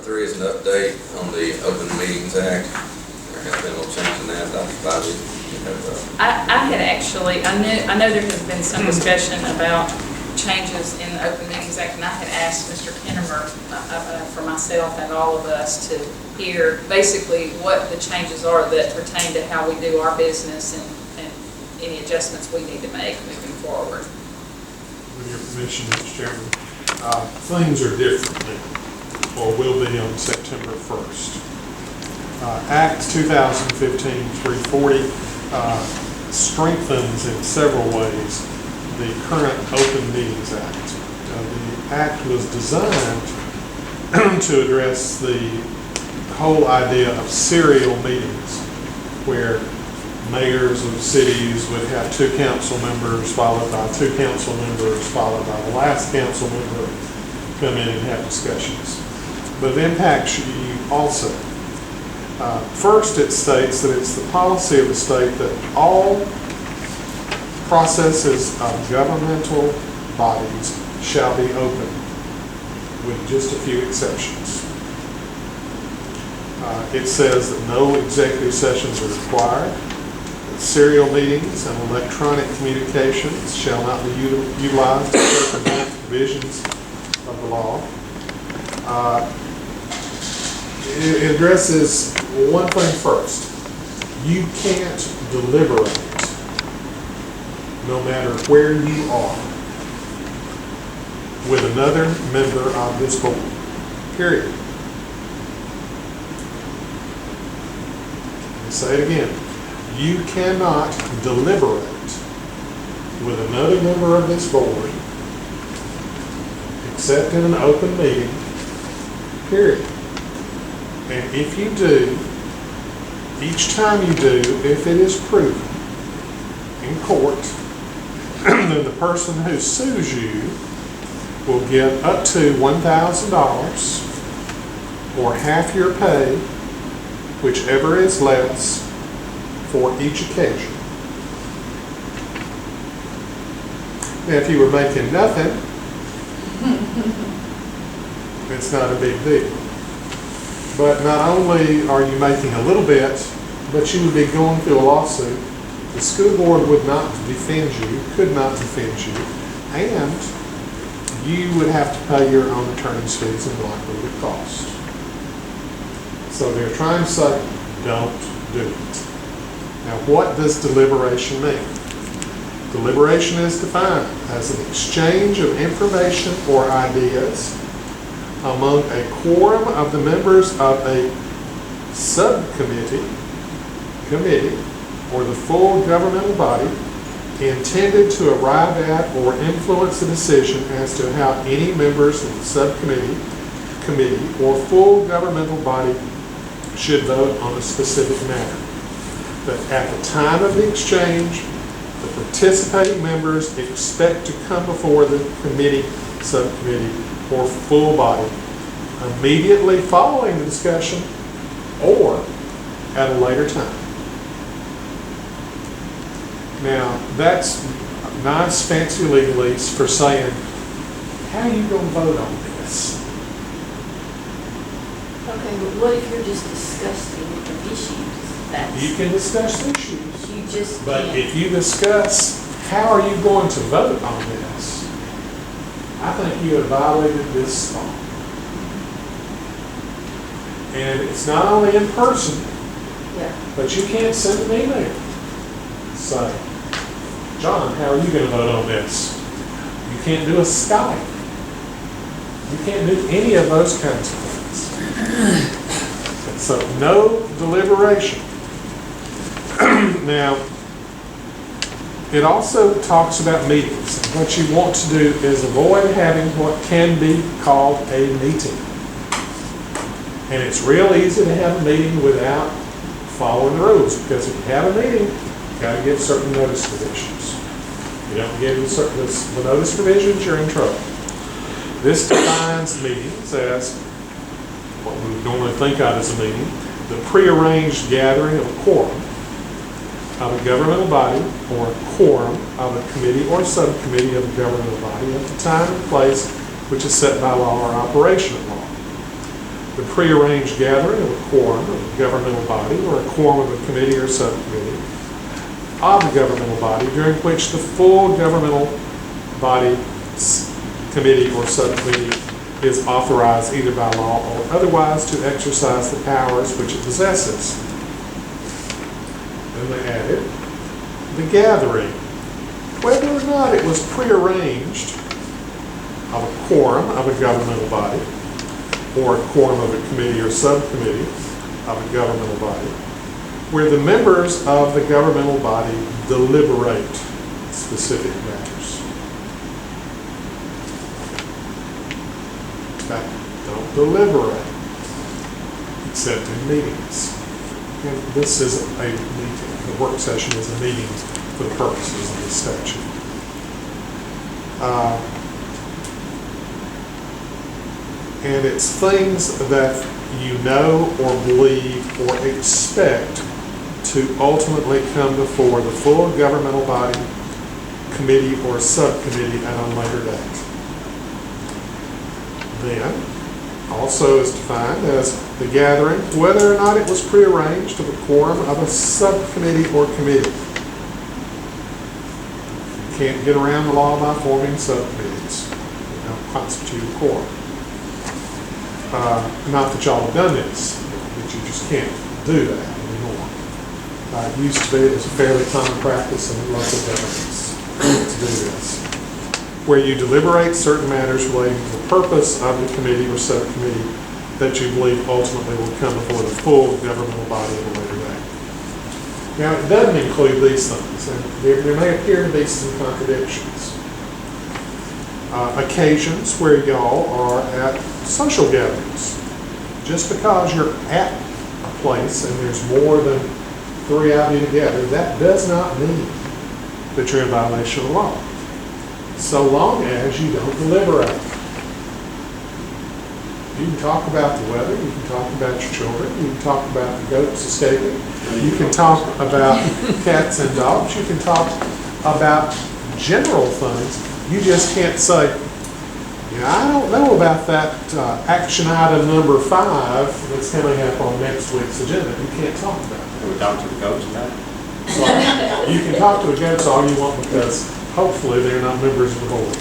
Number 3 is an update on the Open Meetings Act. There has been a little change in that. Dr. Bobby, you have, I had actually, I know there has been some discussion about changes in the Open Meetings Act, and I had asked Mr. Kennemer, for myself and all of us, to hear basically what the changes are that pertain to how we do our business and any adjustments we need to make moving forward. With your permission, Mr. Chairman, things are different now, or will be on September 1st. Act 2015-340 strengthens in several ways the current Open Meetings Act. The act was designed to address the whole idea of serial meetings, where mayors of cities would have 2 council members, followed by 2 council members, followed by the last council member, come in and have discussions. But it impacts you also. First, it states that it's the policy of the state that all processes of governmental bodies shall be open, with just a few exceptions. It says that no executive sessions are required, that serial meetings and electronic communications shall not be utilized to circumvent provisions of the law. It addresses one thing first. You can't deliberate, no matter where you are, with another member of this board, period. Let me say it again. You cannot deliberate with another member of this board except in an open meeting, period. And if you do, each time you do, if it is proven in court, then the person who sues you will get up to $1,000 or half your pay, whichever is less, for each occasion. Now, if you were making nothing, it's not a big deal. But not only are you making a little bit, but you would be going through a lawsuit. The school board would not defend you, could not defend you, and you would have to pay your own attorney's fees and likely the cost. So they're trying to say, don't do it. Now, what does deliberation mean? Deliberation is defined as an exchange of information or ideas among a quorum of the members of a subcommittee, committee, or the full governmental body intended to arrive at or influence a decision as to how any members of the subcommittee, committee, or full governmental body should vote on a specific matter. But at the time of the exchange, the participating members expect to come before the committee, subcommittee, or full body immediately following the discussion or at a later time. Now, that's nice fancy legalese for saying, how are you going to vote on this? Okay, but what if you're just discussing the issues? That's, You can discuss issues, you just but can't. if you discuss how are you going to vote on this, I think you have violated this law. And it's not only in person, Yeah. but you can't send an email. Say, John, how are you going to vote on this? You can't do a Skype. You can't do any of those kinds of things. And so, no deliberation. Now, it also talks about meetings. What you want to do is avoid having what can be called a meeting. And it's real easy to have a meeting without following the rules, because if you have a meeting, you've got to give certain notice provisions. If you don't give the notice provisions, you're in trouble. This defines meetings as what we would normally think of as a meeting, the prearranged gathering of a quorum of a governmental body or a quorum of a committee or subcommittee of a governmental body at the time and place which is set by law or operation of law. the prearranged gathering of a quorum of a governmental body or a quorum of a committee or subcommittee of the governmental body during which the full governmental body, committee, or subcommittee is authorized either by law or otherwise to exercise the powers which it possesses. Then they added the gathering, whether or not it was prearranged, of a quorum of a governmental body or a quorum of a committee or subcommittee of a governmental body, where the members of the governmental body deliberate specific matters. Okay. Don't deliberate except in meetings. And this is a meeting. The work session is a meeting for the purposes of this statute. And it's things that you know or believe or expect to ultimately come before the full governmental body, committee, or subcommittee at a later date. Then, also is defined as the gathering, whether or not it was prearranged, of a quorum of a subcommittee or committee. You can't get around the law by forming subcommittees. They don't constitute a quorum. Not that y'all have done this, but you just can't do that anymore. It used to be, it was a fairly common practice in local governments to do this, where you deliberate certain matters relating to the purpose of the committee or subcommittee that you believe ultimately will come before the full governmental body at a later date. Now, it doesn't include these things, and there may appear to be some contradictions. Occasions where y'all are at social gatherings. Just because you're at a place and there's more than 3 of you together, that does not mean that you're in violation of the law. So long as you don't deliberate. You can talk about the weather, you can talk about your children, you can talk about the goats escaping, you can talk about cats and dogs, you can talk about general things. You just can't say, yeah, I don't know about that action item number 5 that's coming up on next week's agenda. You can't talk about that. Can we talk to the goats about it? So, you can talk to the goats all you want because hopefully they're not members of the board.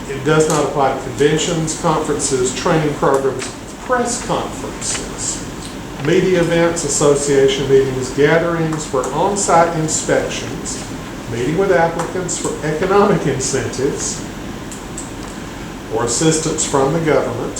It does not apply to conventions, conferences, training programs, press conferences, media events, association meetings, gatherings for on-site inspections, meeting with applicants for economic incentives or assistance from the government,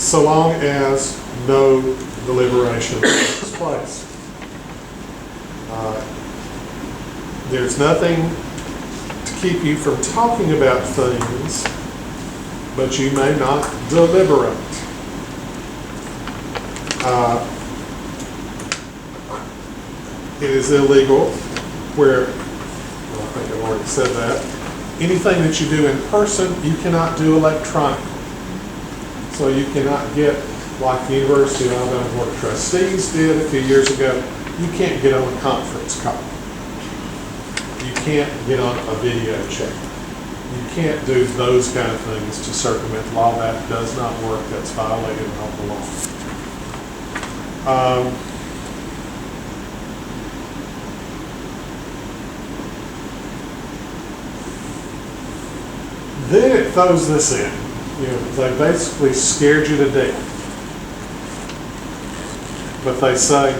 so long as no deliberation takes place. There's nothing to keep you from talking about things, but you may not deliberate. It is illegal where, well, I think I've already said that, anything that you do in person, you cannot do electronically. So you cannot get, like the University of Alabama Board of Trustees did a few years ago, you can't get on a conference call. You can't get on a video chat. You can't do those kind of things to circumvent the law. That does not work. That's violated of the law. Then it throws this in. You know, they basically scared you to death. But they say,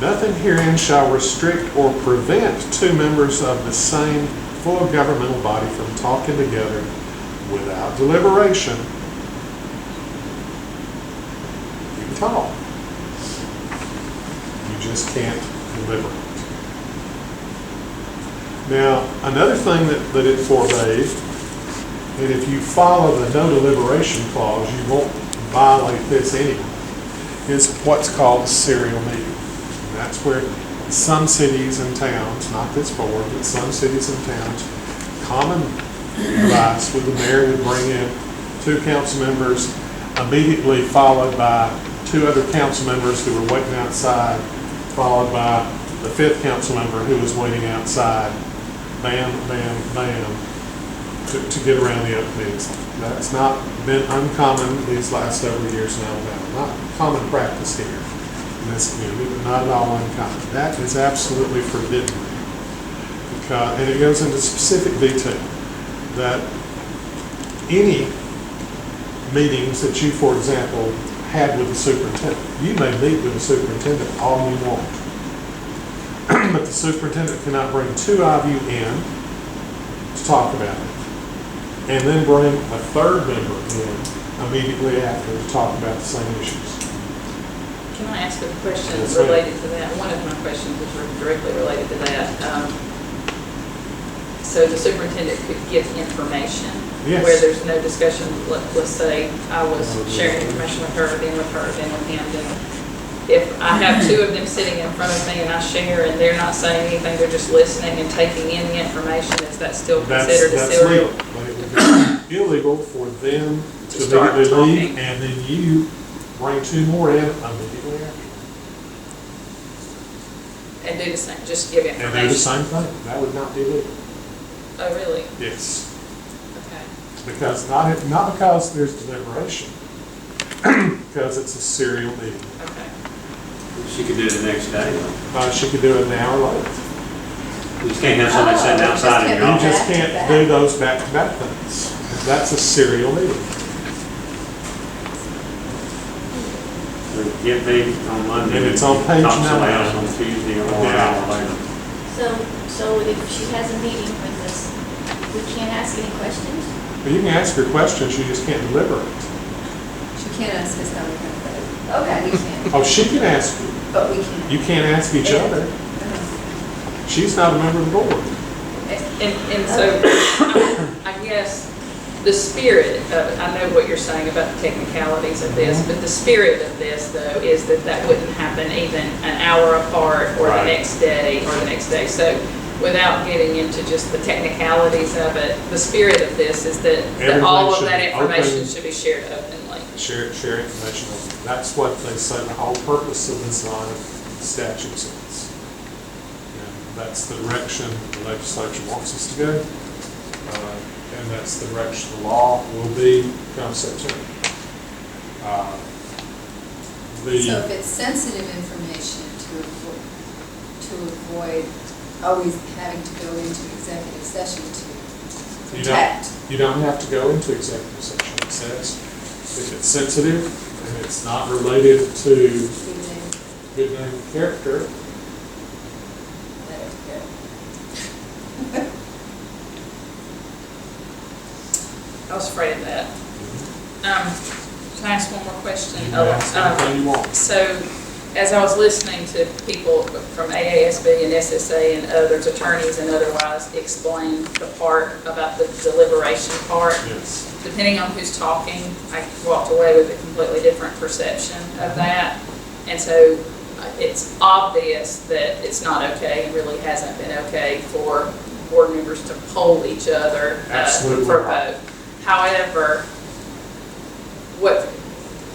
nothing herein shall restrict or prevent 2 members of the same full governmental body from talking together without deliberation. You can talk. You just can't deliberate. Now, another thing that it forbade, and if you follow the no deliberation clause, you won't violate this anyway, is what's called a serial meeting. And that's where some cities and towns, not this board, but some cities and towns, common advice with the mayor would bring in 2 council members, immediately followed by 2 other council members who were waiting outside, followed by the 5th council member who was waiting outside. Bam, bam, bam. to get around the open meetings. That's not been uncommon these last several years now, not common practice here in this community, but not at all uncommon. That is absolutely forbidden. Because, and it goes into specific detail that any meetings that you, for example, had with the superintendent, you may meet with the superintendent all you want. But the superintendent cannot bring two of you in to talk about it, and then bring a third member in immediately after to talk about the same issues. Can I ask a question Yes, ma'am. related to that? One of my questions is directly related to that. So the superintendent could give information Yes. where there's no discussion. Let's say I was sharing information with her, then with her, then with him. Then if I have two of them sitting in front of me and I share and they're not saying anything, they're just listening and taking in the information, is that still considered a That's serial? legal. But it would be illegal for them To to start immediately leave, talking. and then you bring two more in immediately after. And do the same, just give And do the information? same thing. That would not be legal. Oh, really? Yes. Okay. Because, not because there's deliberation, because it's a serial meeting. Okay. She could do it the next day. She could do it an hour later. You just can't have somebody sitting outside in your You office. just can't do those back-to-back things. That's a serial meeting. Get me on Monday. And it's on page Talk to somebody 9. else on Tuesday or an Yeah. hour later. So if she has a meeting with us, we can't ask any questions? But you can ask her questions, you just can't deliberate. She can't ask us how we're going to vote. Okay. We can't, Oh, she can ask you. but we can. You can't ask each other. She's not a member of the board. And so, I guess, the spirit of, I know what you're saying about the technicalities of this, but the spirit of this, though, is that that wouldn't happen even an hour apart or the Right. next day or the next day. So without getting into just the technicalities of it, the spirit of this is that all of that Everything should be information open. should be shared openly. Share information. That's what they say the whole purpose of this line of statutes is. And that's the direction the legislature wants us to go. And that's the direction the law will be come September. So if it's sensitive information to avoid always having to go into executive session to protect. You don't have to go into executive session. It says if it's sensitive and it's not related to good name and character, Let it go. I was afraid of that. Can I ask one more question? you can ask anything you want. So, as I was listening to people from AASB and SSA and others, attorneys and otherwise, explain the part about the deliberation part, Yes. depending on who's talking, I walked away with a completely different perception of that. And so, it's obvious that it's not okay and really hasn't been okay for board members to poll each other Absolutely for a not. vote. However,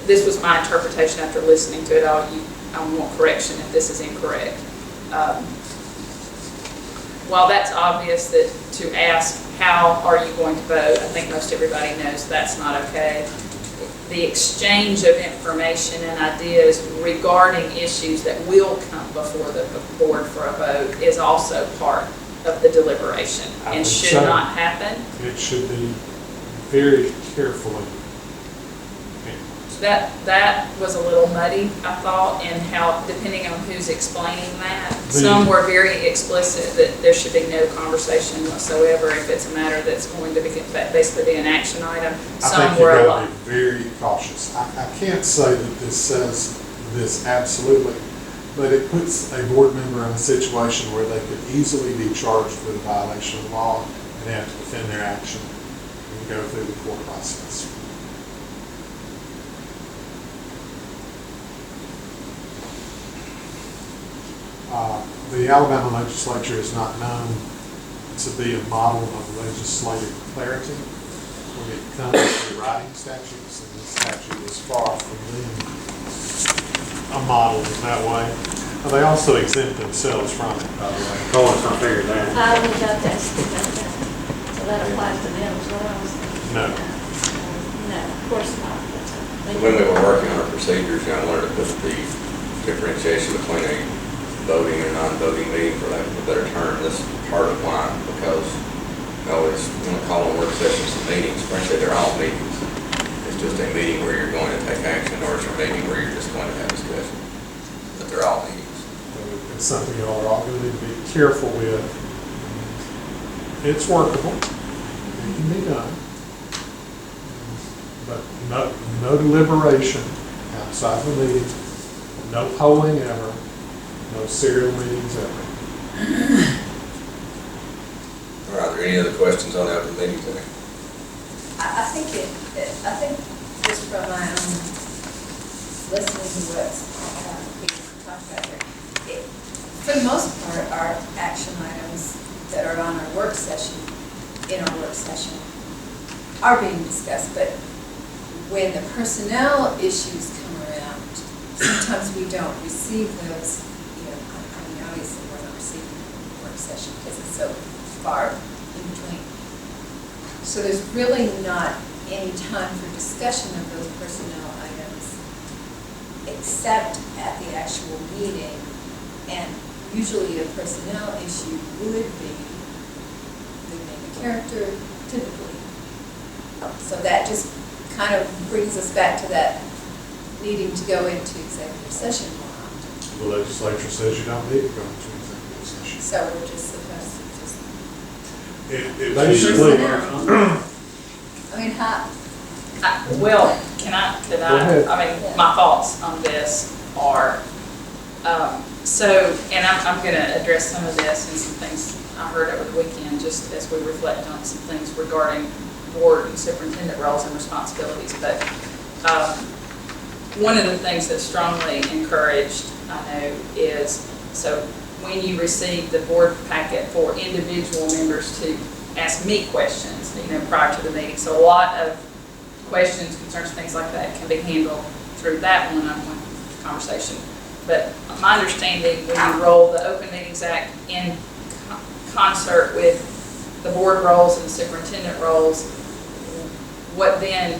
this was my interpretation after listening to it. I want correction if this is incorrect. While that's obvious that to ask how are you going to vote, I think most everybody knows that's not okay. The exchange of information and ideas regarding issues that will come before the board for a vote is also part of the deliberation I and think should so. not happen. It should be very carefully. That was a little muddy, I thought, in how, depending on who's explaining that. Some were very explicit that there should be no conversation whatsoever if it's a matter that's going to be basically be an action item. I Some think you've were a got lot. to be very cautious. I can't say that this says this absolutely, but it puts a board member in a situation where they could easily be charged with a violation of law and have to defend their action and go through the court process. The Alabama legislature is not known to be a model of legislative clarity when it comes to writing statutes, and this statute is far from being a model in that way. They also exempt themselves from it, by the way. Oh, it's not figured out. I was about to ask you about that. So that applies to them as well. No. No, of course not. When we were working on our procedures, I wanted to put the differentiation between a voting and non-voting meeting, for lack of a better term. This is part of why, because I always want to call on work sessions and meetings, frankly, they're all meetings. It's just a meeting where you're going to take action, or it's a meeting where you're just going to have discussion. But they're all meetings. It's something y'all are all going to need to be careful with. It's workable. It can be done. But no deliberation outside the meeting, no polling ever, no serial meetings ever. All right, are there any other questions on the open meetings act? I think just from my own listening to what's being talked about here, for the most part, our action items that are on our work session, in our work session, are being discussed, but when the personnel issues come around, sometimes we don't receive those, I mean, obviously, we're not receiving the work session because it's so far in between. So there's really not any time for discussion of those personnel items except at the actual meeting. And usually a personnel issue would be the name and character, typically. So that just kind of brings us back to that needing to go into executive session more often. The legislature says you don't need to go into executive session. So we're just supposed to just, It basically, I mean, how, Well, Go ahead. I mean, my thoughts on this are, and I'm going to address some of this and some things I heard over the weekend, just as we reflect on some things regarding board and superintendent roles and responsibilities. But one of the things that's strongly encouraged, I know, is, so when you receive the board packet for individual members to ask me questions, prior to the meeting. So a lot of questions, concerns, things like that can be handled through that one-on-one conversation. But my understanding, when you roll the Open Meetings Act in concert with the board roles and the superintendent roles, what then,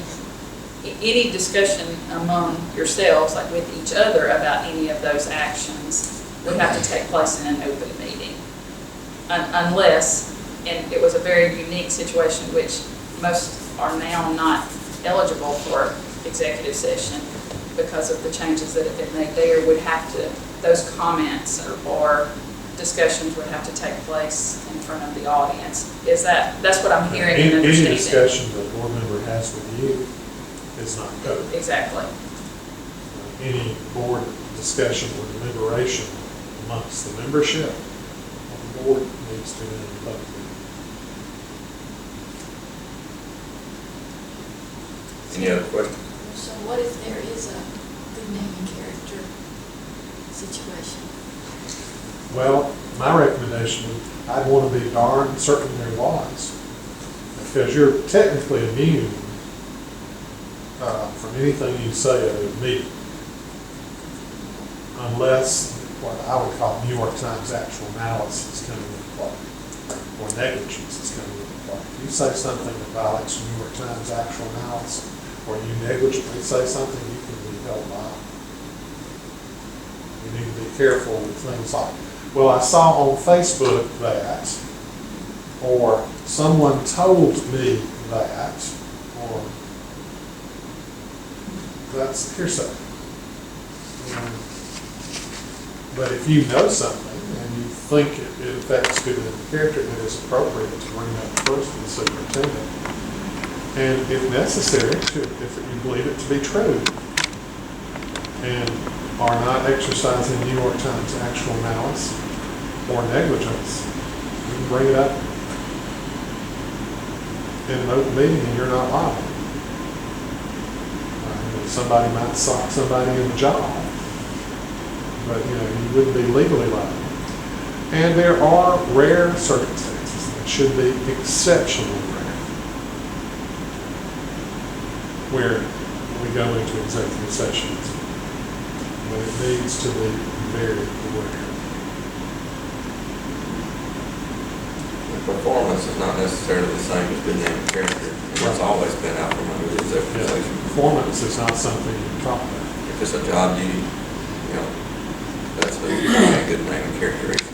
any discussion among yourselves, like with each other about any of those actions, would have to take place in an open meeting. Unless, and it was a very unique situation, which most are now not eligible for executive session because of the changes that have been made there, would have to, those comments or discussions would have to take place in front of the audience. That's what I'm hearing and understanding. any discussion that a board member has with you is not covered. Exactly. Any board discussion or deliberation amongst the membership of the board needs to be in a public meeting. Any other questions? So what if there is a good name and character situation? Well, my recommendation, I'd want to be darn certain there was, because you're technically immune from anything you say at a meeting, unless what I would call New York Times actual malice is coming into play, or negligence is coming into play. If you say something that violates New York Times actual malice, or you negligently say something, you can be held liable. You need to be careful with things like, well, I saw on Facebook that, or someone told me that, or that's hearsay. But if you know something and you think it affects good character, it is appropriate to bring that first to the superintendent. And if necessary, if you believe it to be true, and are not exercising New York Times actual malice or negligence, you can bring it up in an open meeting and you're not liable. Somebody might sock somebody in the jaw, but you wouldn't be legally liable. And there are rare circumstances that should be exceptionally rare, where we go into executive sessions, but it needs to be very rare. performance is not necessarily the same as good name and character. And it's always been out from under the executive Yeah, session. performance is not something you can talk about. If it's a job duty, you know, that's a good name and character issue.